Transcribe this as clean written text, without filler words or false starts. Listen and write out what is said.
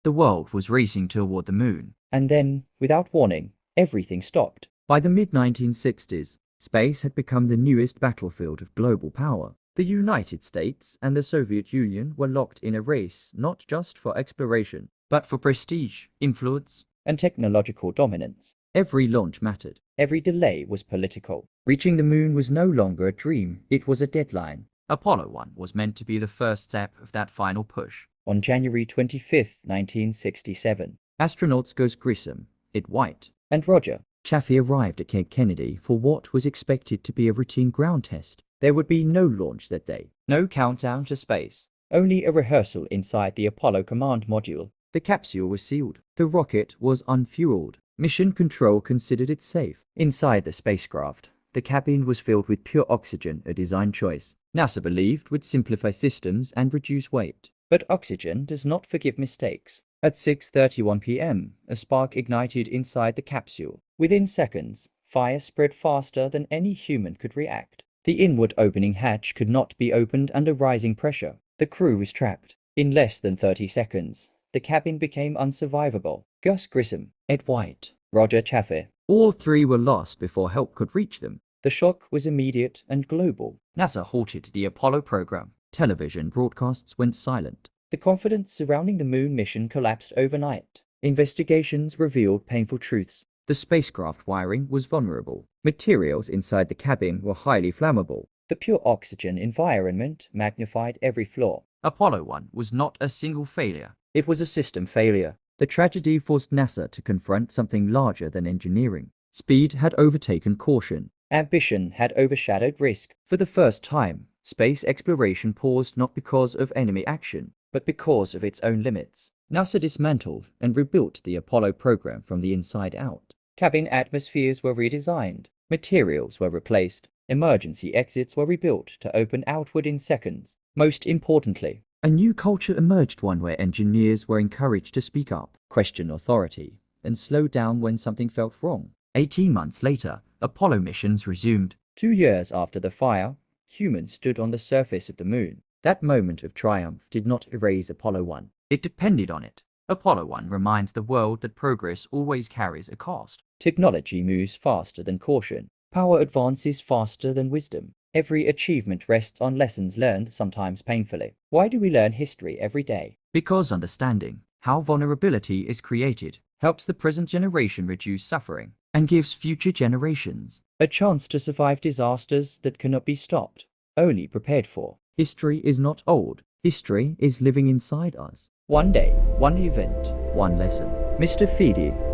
The world was racing toward the moon. And then, without warning, everything stopped. By the mid-1960s, space had become the newest battlefield of global power. The United States and the Soviet Union were locked in a race not just for exploration, but for prestige, influence, And technological dominance. Every launch mattered. Every delay was political. Reaching the moon was no longer a dream, it was a deadline. Apollo 1 was meant to be the first step of that final push. On January 25, 1967, Astronauts Gus Grissom, Ed White, and Roger Chaffee arrived at Cape Kennedy for what was expected to be a routine ground test. There would be no launch that day, no countdown to space, only a rehearsal inside the Apollo command module. The capsule was sealed. The rocket was unfueled. Mission Control considered it safe. Inside the spacecraft, the cabin was filled with pure oxygen, a design choice NASA believed would simplify systems and reduce weight. But oxygen does not forgive mistakes. At 6:31 p.m., a spark ignited inside the capsule. Within seconds, fire spread faster than any human could react. The inward opening hatch could not be opened under rising pressure. The crew was trapped. In less than 30 seconds, the cabin became unsurvivable. Gus Grissom, Ed White, Roger Chaffee. All three were lost before help could reach them. The shock was immediate and global. NASA halted the Apollo program. Television broadcasts went silent. The confidence surrounding the moon mission collapsed overnight. Investigations revealed painful truths. The spacecraft wiring was vulnerable. Materials inside the cabin were highly flammable. The pure oxygen environment magnified every flaw. Apollo 1 was not a single failure. It was a system failure. The tragedy forced NASA to confront something larger than engineering. Speed had overtaken caution. Ambition had overshadowed risk. For the first time, space exploration paused not because of enemy action, but because of its own limits. NASA dismantled and rebuilt the Apollo program from the inside out. Cabin atmospheres were redesigned. Materials were replaced. Emergency exits were rebuilt to open outward in seconds. Most importantly, a new culture emerged, one where engineers were encouraged to speak up, question authority, and slow down when something felt wrong. 18 months later, Apollo missions resumed. 2 years after the fire, humans stood on the surface of the moon. That moment of triumph did not erase Apollo 1. It depended on it. Apollo 1 reminds the world that progress always carries a cost. Technology moves faster than caution. Power advances faster than wisdom. Every achievement rests on lessons learned, sometimes painfully. Why do we learn history every day? Because understanding how vulnerability is created helps the present generation reduce suffering and gives future generations a chance to survive disasters that cannot be stopped, only prepared for. History is not old. History is living inside us. One day, one event, one lesson. Mr. Feedy.